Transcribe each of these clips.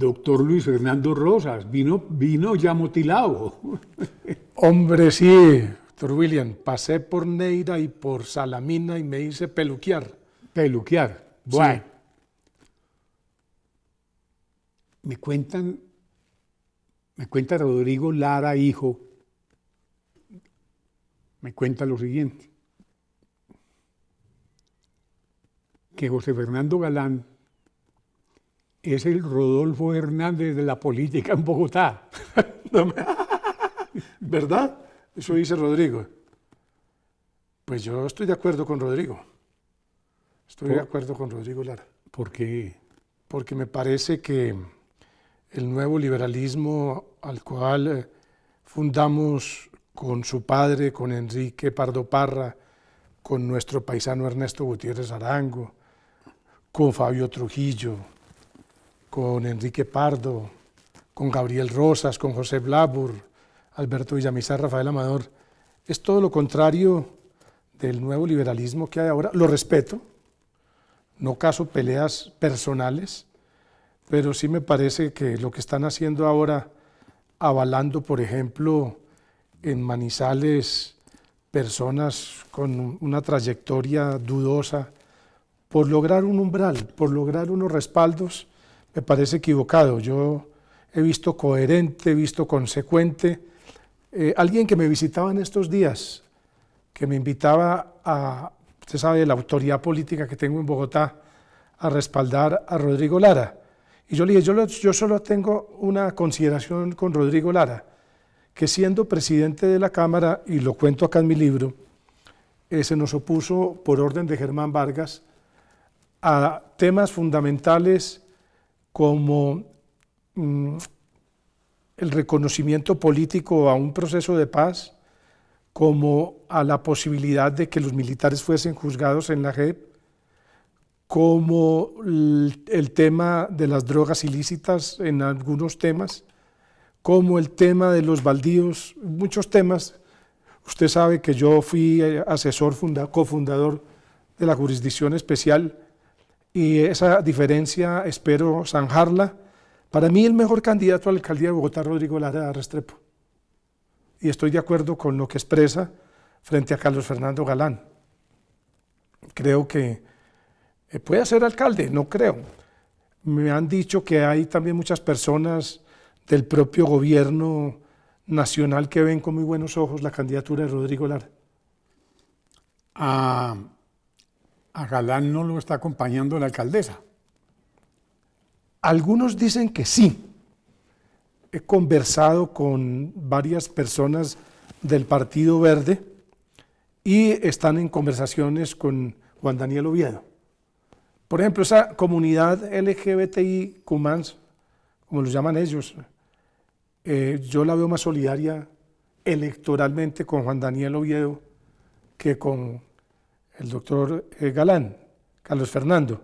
Doctor Luis Fernando Rosas, vino ya motilado. Hombre, sí, doctor William, pasé por Neira y por Salamina y me hice peluquear. Peluquear. Bueno, Sí. me cuenta Rodrigo Lara, hijo, me cuenta lo siguiente, que José Fernando Galán es el Rodolfo Hernández de la política en Bogotá. ¿Verdad? Eso dice Rodrigo. Pues yo estoy de acuerdo con Rodrigo. Estoy de acuerdo con Rodrigo Lara. Porque Porque me parece que el nuevo liberalismo al cual fundamos con su padre, con Enrique Pardo Parra, con nuestro paisano Ernesto Gutiérrez Arango, con Fabio Trujillo, con Enrique Pardo, con Gabriel Rosas, con José Blabur, Alberto Villamizar, Rafael Amador, es todo lo contrario del nuevo liberalismo que hay ahora. Lo respeto, no caso peleas personales, pero sí me parece que lo que están haciendo ahora, avalando, por ejemplo, en Manizales, personas con una trayectoria dudosa, por lograr un umbral, por lograr unos respaldos, me parece equivocado. Yo he visto coherente, he visto consecuente. Alguien que me visitaba en estos días, que me invitaba a, usted sabe, la autoridad política que tengo en Bogotá, a respaldar a Rodrigo Lara. Y yo le dije, yo solo tengo una consideración con Rodrigo Lara, que siendo presidente de la Cámara, y lo cuento acá en mi libro, se nos opuso por orden de Germán Vargas a temas fundamentales como el reconocimiento político a un proceso de paz, como a la posibilidad de que los militares fuesen juzgados en la JEP, como el tema de las drogas ilícitas en algunos temas, como el tema de los baldíos, muchos temas. Usted sabe que yo fui asesor cofundador de la Jurisdicción Especial y esa diferencia espero zanjarla. Para mí el mejor candidato a la alcaldía de Bogotá es Rodrigo Lara Restrepo. Y estoy de acuerdo con lo que expresa frente a Carlos Fernando Galán. Creo que puede ser alcalde, no creo. Me han dicho que hay también muchas personas del propio gobierno nacional que ven con muy buenos ojos la candidatura de Rodrigo Lara. a Galán no lo está acompañando la alcaldesa. Algunos dicen que sí. He conversado con varias personas del Partido Verde y están en conversaciones con Juan Daniel Oviedo. Por ejemplo, esa comunidad LGBTI, Cumans, como los llaman ellos, yo la veo más solidaria electoralmente con Juan Daniel Oviedo que con el doctor Galán, Carlos Fernando.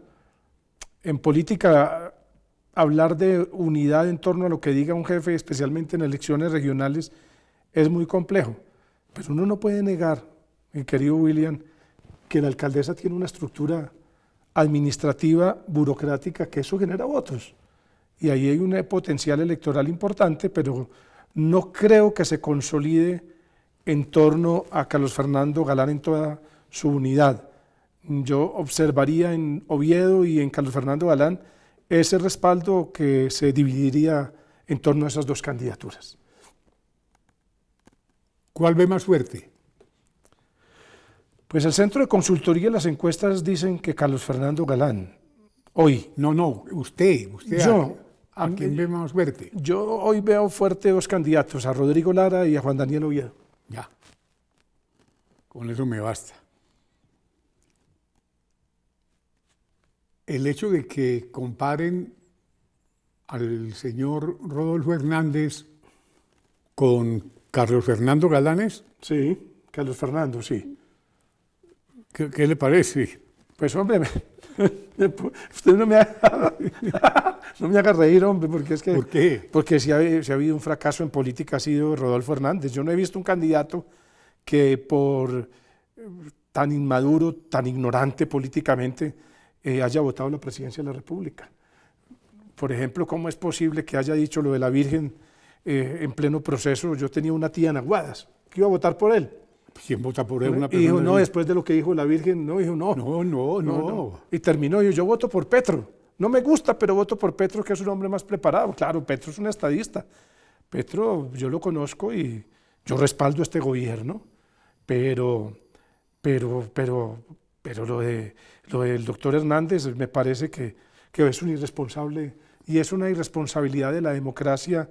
En política, hablar de unidad en torno a lo que diga un jefe, especialmente en elecciones regionales, es muy complejo. Pero uno no puede negar, mi querido William, que la alcaldesa tiene una estructura administrativa, burocrática, que eso genera votos. Y ahí hay un potencial electoral importante, pero no creo que se consolide en torno a Carlos Fernando Galán en toda su unidad. Yo observaría en Oviedo y en Carlos Fernando Galán ese respaldo que se dividiría en torno a esas dos candidaturas. ¿Cuál ve más fuerte? Pues el Centro de Consultoría y las encuestas dicen que Carlos Fernando Galán, hoy. No, usted Yo, ¿a quién ve más fuerte? Yo hoy veo fuerte dos candidatos, a Rodrigo Lara y a Juan Daniel Oviedo. Ya, con eso me basta. El hecho de que comparen al señor Rodolfo Hernández con Carlos Fernando Galanes. Sí, Carlos Fernando, sí. ¿Qué le parece? Pues hombre, usted no me haga reír, hombre, porque es que... ¿Por qué? Porque si ha habido un fracaso en política ha sido Rodolfo Hernández. Yo no he visto un candidato que por tan inmaduro, tan ignorante políticamente, haya votado la presidencia de la República. Por ejemplo, ¿cómo es posible que haya dicho lo de la Virgen en pleno proceso? Yo tenía una tía en Aguadas que iba a votar por él. ¿Quién vota por él? Una Y dijo, persona no, así. después de lo que dijo la Virgen, no, dijo, no. No. Y terminó, yo voto por Petro. No me gusta, pero voto por Petro, que es un hombre más preparado. Claro, Petro es un estadista. Petro, yo lo conozco y yo respaldo este gobierno, pero lo del doctor Hernández me parece que es un irresponsable y es una irresponsabilidad de la democracia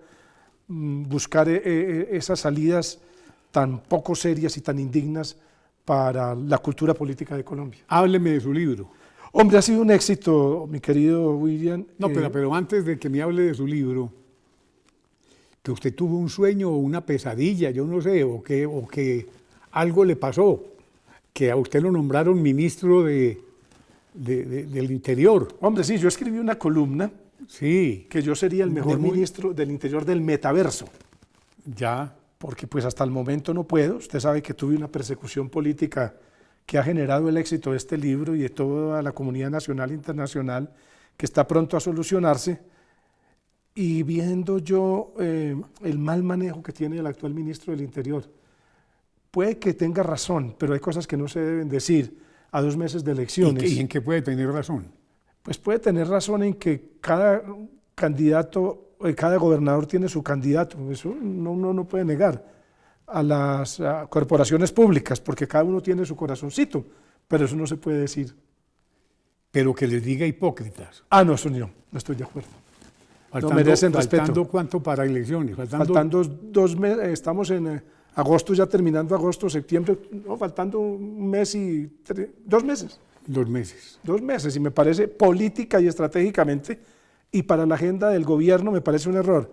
buscar esas salidas tan poco serias y tan indignas para la cultura política de Colombia. Hábleme de su libro. Hombre, ha sido un éxito, mi querido William. No, pero antes de que me hable de su libro, que usted tuvo un sueño o una pesadilla, yo no sé, o que algo le pasó, que a usted lo nombraron ministro del Interior. Hombre, sí, yo escribí una columna Sí, que yo sería el mejor ministro del Interior del metaverso. ya. Porque pues hasta el momento no puedo. Usted sabe que tuve una persecución política que ha generado el éxito de este libro y de toda la comunidad nacional e internacional, que está pronto a solucionarse. Y viendo yo el mal manejo que tiene el actual ministro del Interior, puede que tenga razón, pero hay cosas que no se deben decir a 2 meses de elecciones. ¿Y en qué puede tener razón? Pues puede tener razón en que cada candidato, cada gobernador tiene su candidato, eso uno no puede negar a las corporaciones públicas, porque cada uno tiene su corazoncito, pero eso no se puede decir. Pero que les diga hipócritas. No, eso no estoy de acuerdo. No merecen respeto. ¿Faltando cuánto para elecciones? Faltando 2 meses, estamos en agosto, ya terminando agosto, septiembre, no, faltando 1 mes y 2 meses. 2 meses. 2 meses, y me parece política y estratégicamente, y para la agenda del gobierno me parece un error.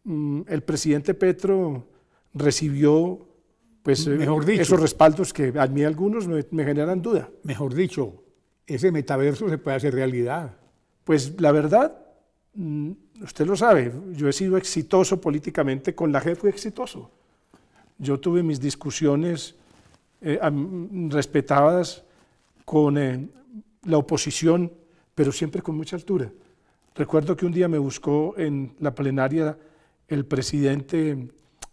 El presidente Petro recibió pues, Mejor dicho, esos respaldos que a mí algunos me generan duda. Mejor dicho, ese metaverso se puede hacer realidad. Pues la verdad, usted lo sabe, yo he sido exitoso políticamente, con la JEP fui exitoso. Yo tuve mis discusiones respetadas con la oposición, pero siempre con mucha altura. Recuerdo que un día me buscó en la plenaria el presidente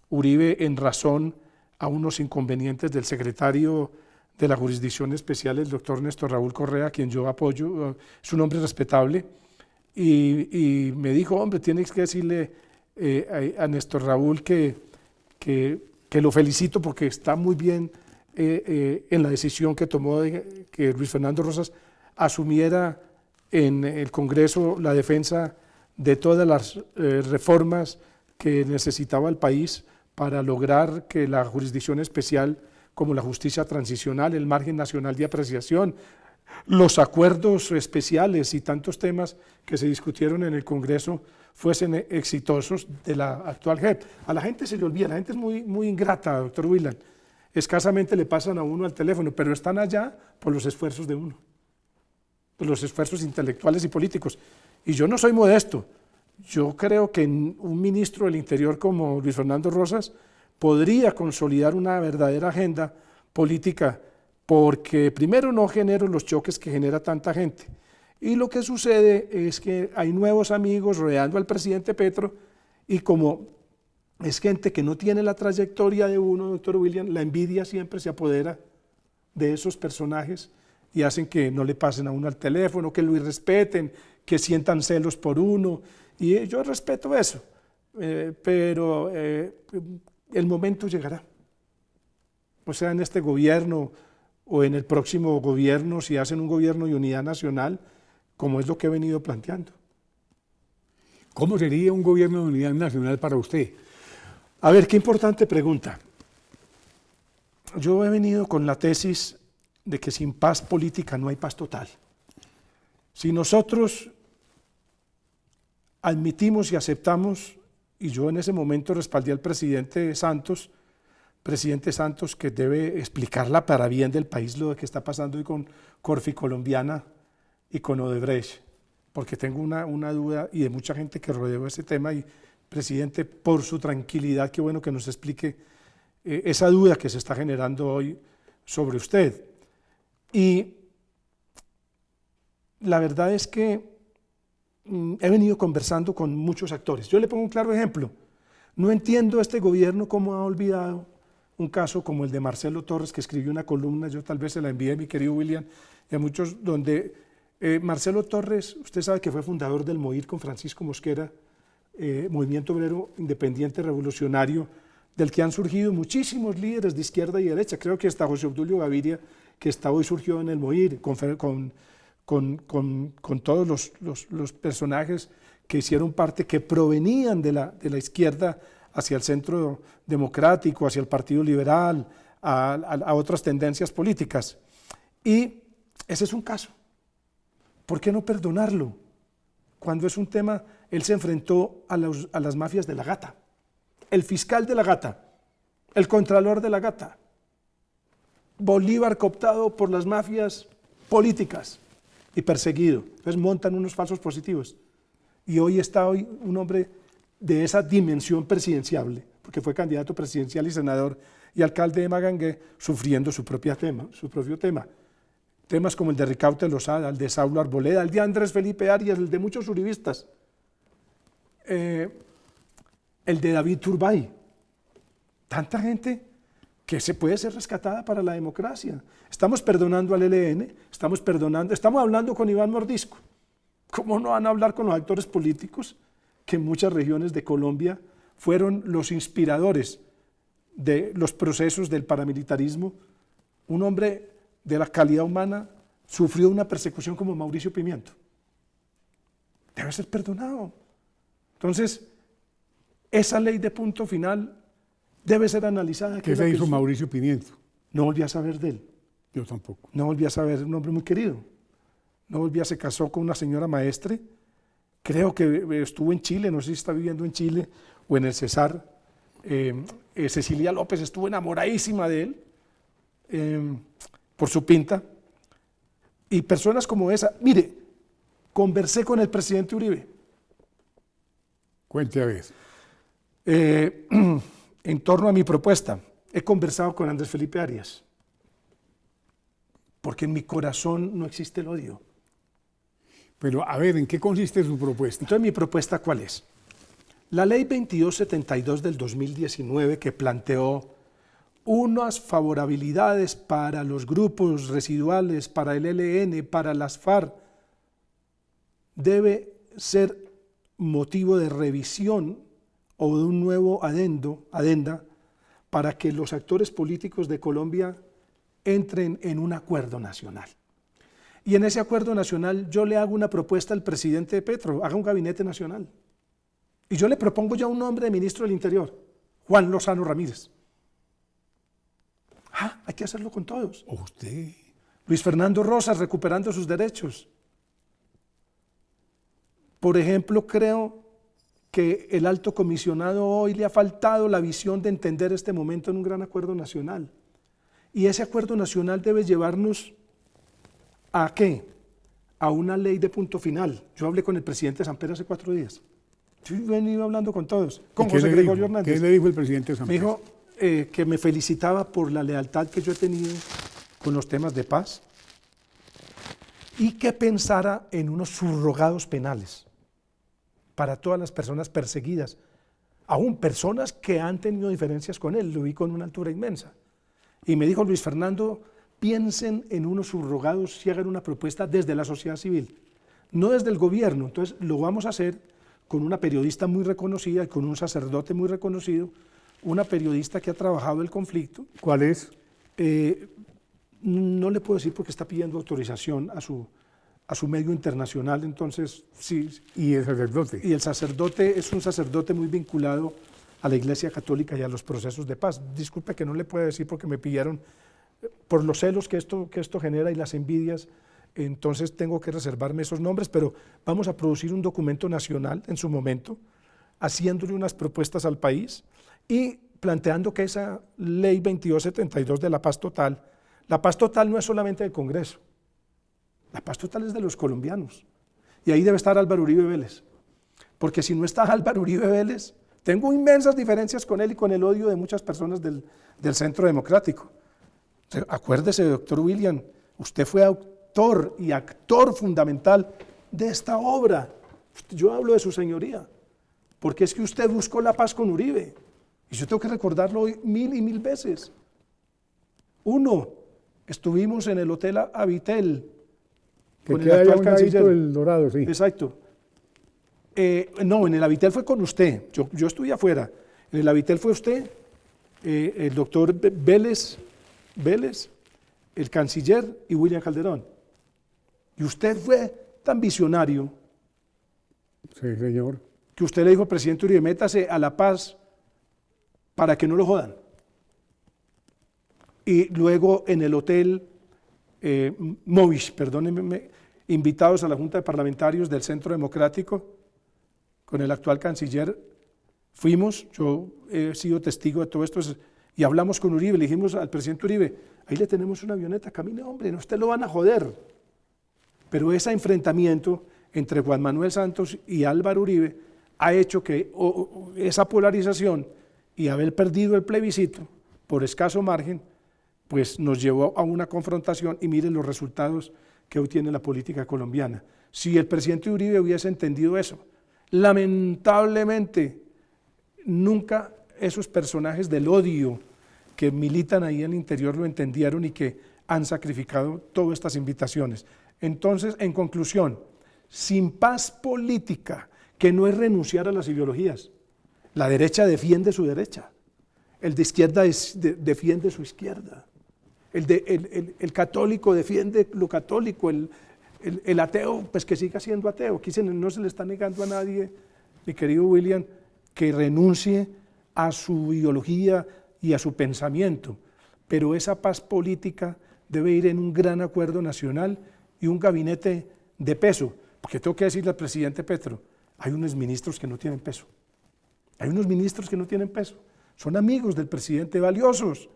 Uribe en razón a unos inconvenientes del secretario de la Jurisdicción Especial, el doctor Néstor Raúl Correa, a quien yo apoyo, es un hombre respetable, y me dijo, hombre, tienes que decirle a Néstor Raúl que lo felicito porque está muy bien en la decisión que tomó de que Luis Fernando Rosas asumiera en el Congreso la defensa de todas las reformas que necesitaba el país para lograr que la jurisdicción especial, como la justicia transicional, el margen nacional de apreciación, los acuerdos especiales y tantos temas que se discutieron en el Congreso fuesen exitosos de la actual JEP. A la gente se le olvida, la gente es muy ingrata, doctor Willan. Escasamente le pasan a uno al teléfono, pero están allá por los esfuerzos de uno, por los esfuerzos intelectuales y políticos. Y yo no soy modesto. Yo creo que un ministro del Interior como Luis Fernando Rosas podría consolidar una verdadera agenda política, porque primero no genero los choques que genera tanta gente. Y lo que sucede es que hay nuevos amigos rodeando al presidente Petro, y como es gente que no tiene la trayectoria de uno, doctor William, la envidia siempre se apodera de esos personajes y hacen que no le pasen a uno al teléfono, que lo irrespeten, que sientan celos por uno, y yo respeto eso, pero el momento llegará. O sea, en este gobierno o en el próximo gobierno, si hacen un gobierno de unidad nacional, como es lo que he venido planteando. ¿Cómo sería un gobierno de unidad nacional para usted? A ver, qué importante pregunta. Yo he venido con la tesis de que sin paz política no hay paz total. Si nosotros admitimos y aceptamos, y yo en ese momento respaldé al presidente Santos que debe explicarla para bien del país lo que está pasando hoy con Corfi Colombiana y con Odebrecht, porque tengo una duda y de mucha gente que rodeó ese tema, y presidente, por su tranquilidad, qué bueno que nos explique esa duda que se está generando hoy sobre usted. Y la verdad es que he venido conversando con muchos actores. Yo le pongo un claro ejemplo. No entiendo este gobierno cómo ha olvidado un caso como el de Marcelo Torres, que escribió una columna, yo tal vez se la envié a mi querido William y a muchos, donde Marcelo Torres, usted sabe que fue fundador del MOIR con Francisco Mosquera, Movimiento Obrero Independiente Revolucionario, del que han surgido muchísimos líderes de izquierda y derecha. Creo que hasta José Obdulio Gaviria, que está hoy surgió en el MOIR, con todos los personajes que hicieron parte, que provenían de la izquierda hacia el centro democrático, hacia el Partido Liberal, a otras tendencias políticas. Y ese es un caso. ¿Por qué no perdonarlo? Cuando es un tema, él se enfrentó a las mafias de la Gata, el fiscal de la Gata, el contralor de la Gata, Bolívar cooptado por las mafias políticas y perseguido. Entonces montan unos falsos positivos. Y hoy está un hombre de esa dimensión presidenciable, porque fue candidato presidencial y senador y alcalde de Magangué, sufriendo su propio tema. Temas como el de Ricaute Lozada, el de Saulo Arboleda, el de Andrés Felipe Arias, el de muchos uribistas, el de David Turbay. Tanta gente que se puede ser rescatada para la democracia. Estamos perdonando al ELN, estamos hablando con Iván Mordisco. ¿Cómo no van a hablar con los actores políticos que en muchas regiones de Colombia fueron los inspiradores de los procesos del paramilitarismo? Un hombre de la calidad humana sufrió una persecución como Mauricio Pimiento. Debe ser perdonado. Entonces, esa ley de punto final debe ser analizada. ¿Qué se hizo Mauricio Pimiento? No volví a saber de él. Yo tampoco. No volví a saber, un hombre muy querido. No volví se casó con una señora maestre. Creo que estuvo en Chile, no sé si está viviendo en Chile o en el Cesar. Cecilia López estuvo enamoradísima de él por su pinta. Y personas como esa. Mire, conversé con el presidente Uribe. Cuente a ver. En torno a mi propuesta, he conversado con Andrés Felipe Arias, porque en mi corazón no existe el odio. Pero a ver, ¿en qué consiste su propuesta? Entonces, ¿mi propuesta cuál es? La ley 2272 del 2019, que planteó unas favorabilidades para los grupos residuales, para el ELN, para las FARC, debe ser motivo de revisión o de un nuevo adenda para que los actores políticos de Colombia entren en un acuerdo nacional. Y en ese acuerdo nacional yo le hago una propuesta al presidente Petro, haga un gabinete nacional. Y yo le propongo ya un nombre de ministro del Interior, Juan Lozano Ramírez. Hay que hacerlo con todos. ¿O usted? Luis Fernando Rosas, recuperando sus derechos. Por ejemplo, creo que el alto comisionado hoy le ha faltado la visión de entender este momento en un gran acuerdo nacional. Y ese acuerdo nacional debe llevarnos ¿a qué? A una ley de punto final. Yo hablé con el presidente Samper hace 4 días. Yo he venido hablando con todos, con José Gregorio Hernández. ¿Qué le dijo el presidente Samper? Me dijo que me felicitaba por la lealtad que yo he tenido con los temas de paz y que pensara en unos subrogados penales para todas las personas perseguidas, aún personas que han tenido diferencias con él, lo vi con una altura inmensa. Y me dijo Luis Fernando, piensen en unos subrogados y hagan una propuesta desde la sociedad civil, no desde el gobierno. Entonces lo vamos a hacer con una periodista muy reconocida y con un sacerdote muy reconocido, una periodista que ha trabajado el conflicto. ¿Cuál es? No le puedo decir porque está pidiendo autorización a su medio internacional, entonces sí. ¿Y el sacerdote? Y el sacerdote es un sacerdote muy vinculado a la Iglesia Católica y a los procesos de paz. Disculpe que no le pueda decir porque me pidieron, por los celos que esto genera y las envidias, entonces tengo que reservarme esos nombres, pero vamos a producir un documento nacional en su momento, haciéndole unas propuestas al país y planteando que esa ley 2272 de la paz total no es solamente del Congreso, la paz total es de los colombianos. Y ahí debe estar Álvaro Uribe Vélez, porque si no está Álvaro Uribe Vélez, tengo inmensas diferencias con él y con el odio de muchas personas del Centro Democrático. Acuérdese, doctor William, usted fue autor y actor fundamental de esta obra Yo hablo de su señoría, porque es que usted buscó la paz con Uribe. Y yo tengo que recordarlo hoy 1000 y 1000 veces. Uno, estuvimos en el Hotel Avitel con el actual canciller. El Dorado, sí. Exacto. No, en el Avitel fue con usted. Yo estuve afuera. En el Avitel fue usted, el doctor Vélez, el canciller y William Calderón. Y usted fue tan visionario. Sí, señor. Que usted le dijo al presidente Uribe, métase a La Paz para que no lo jodan. Y luego en el hotel Movish, perdónenme, invitados a la Junta de Parlamentarios del Centro Democrático, con el actual canciller, fuimos, yo he sido testigo de todo esto, y hablamos con Uribe, le dijimos al presidente Uribe, ahí le tenemos una avioneta, camine hombre, no, usted lo van a joder. Pero ese enfrentamiento entre Juan Manuel Santos y Álvaro Uribe ha hecho que esa polarización y haber perdido el plebiscito por escaso margen, pues nos llevó a una confrontación y miren los resultados que hoy tiene la política colombiana. Si el presidente Uribe hubiese entendido eso, lamentablemente nunca esos personajes del odio que militan ahí en el interior lo entendieron y que han sacrificado todas estas invitaciones. Entonces, en conclusión, sin paz política, que no es renunciar a las ideologías, la derecha defiende su derecha, el de izquierda defiende su izquierda, el católico defiende lo católico, el ateo, pues que siga siendo ateo. Aquí no se le está negando a nadie, mi querido William, que renuncie a su ideología y a su pensamiento, pero esa paz política debe ir en un gran acuerdo nacional y un gabinete de peso, porque tengo que decirle al presidente Petro, hay unos ministros que no tienen peso, son amigos del presidente, valiosos,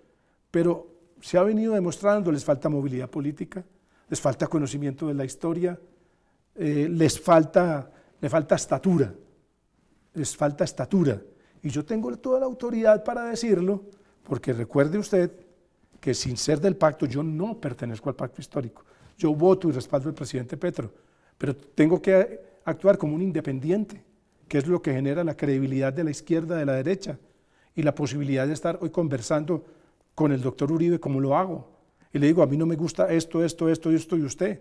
pero se ha venido demostrando, les falta movilidad política, les falta conocimiento de la historia, les falta estatura, y yo tengo toda la autoridad para decirlo, porque recuerde usted que sin ser del pacto, yo no pertenezco al pacto histórico, yo voto y respaldo al presidente Petro, pero tengo que actuar como un independiente, que es lo que genera la credibilidad de la izquierda, de la derecha, y la posibilidad de estar hoy conversando con el doctor Uribe como lo hago, y le digo, a mí no me gusta esto y usted,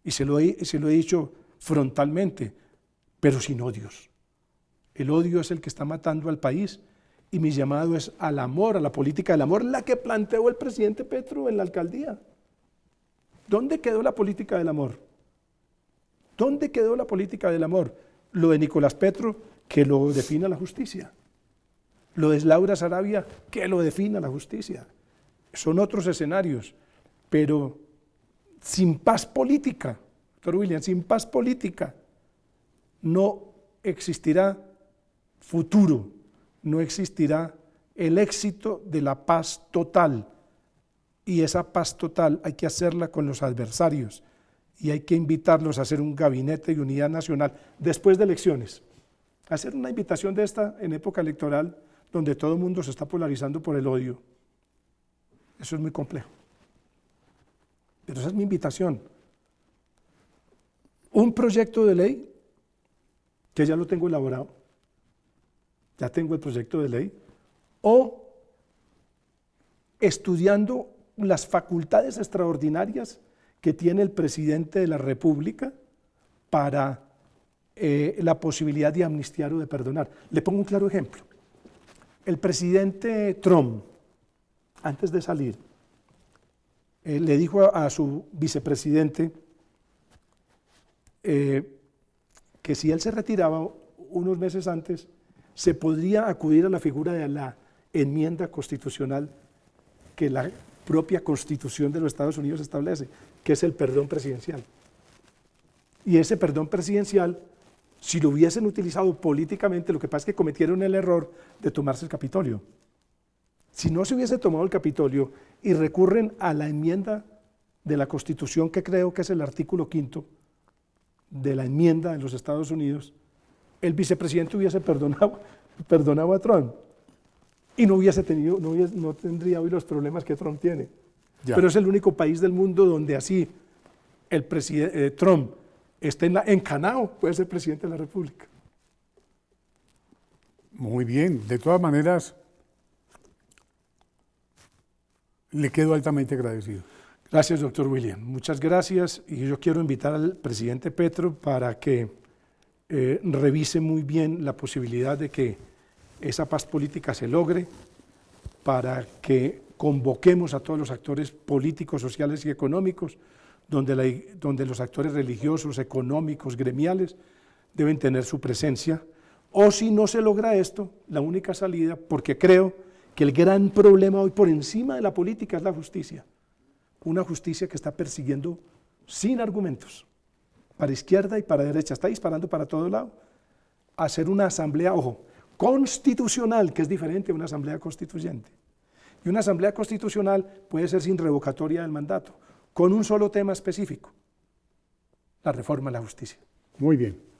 y se lo he dicho frontalmente, pero sin odios. El odio es el que está matando al país, y mi llamado es al amor, a la política del amor, la que planteó el presidente Petro en la alcaldía. ¿Dónde quedó la política del amor? ¿Dónde quedó la política del amor? Lo de Nicolás Petro, que lo defina la justicia. Lo de Laura Sarabia, que lo defina la justicia. Son otros escenarios, pero sin paz política, doctor William, sin paz política, no existirá futuro, no existirá el éxito de la paz total. Y esa paz total hay que hacerla con los adversarios y hay que invitarlos a hacer un gabinete de unidad nacional después de elecciones. Hacer una invitación de esta en época electoral donde todo el mundo se está polarizando por el odio. Eso es muy complejo. Pero esa es mi invitación. Un proyecto de ley, que ya lo tengo elaborado, ya tengo el proyecto de ley, o estudiando las facultades extraordinarias que tiene el presidente de la República para la posibilidad de amnistiar o de perdonar. Le pongo un claro ejemplo. El presidente Trump, antes de salir, le dijo a su vicepresidente que si él se retiraba unos meses antes, se podría acudir a la figura de la enmienda constitucional que la propia Constitución de los Estados Unidos establece, que es el perdón presidencial. Y ese perdón presidencial, si lo hubiesen utilizado políticamente, lo que pasa es que cometieron el error de tomarse el Capitolio. Si no se hubiese tomado el Capitolio y recurren a la enmienda de la Constitución, que creo que es el artículo 5 de la enmienda de los Estados Unidos, el vicepresidente hubiese perdonado a Trump y no tendría hoy los problemas que Trump tiene. Ya. Pero es el único país del mundo donde así el presidente Trump esté encanado, puede ser presidente de la República. Muy bien, de todas maneras, le quedo altamente agradecido. Gracias, doctor William. Muchas gracias. Y yo quiero invitar al presidente Petro para que revise muy bien la posibilidad de que esa paz política se logre, para que convoquemos a todos los actores políticos, sociales y económicos, donde los actores religiosos, económicos, gremiales, deben tener su presencia. O si no se logra esto, la única salida, porque creo que el gran problema hoy por encima de la política es la justicia. Una justicia que está persiguiendo sin argumentos, para izquierda y para derecha, está disparando para todo lado. Hacer una asamblea, ojo, constitucional, que es diferente a una asamblea constituyente. Y una asamblea constitucional puede ser sin revocatoria del mandato, con un solo tema específico: la reforma a la justicia. Muy bien.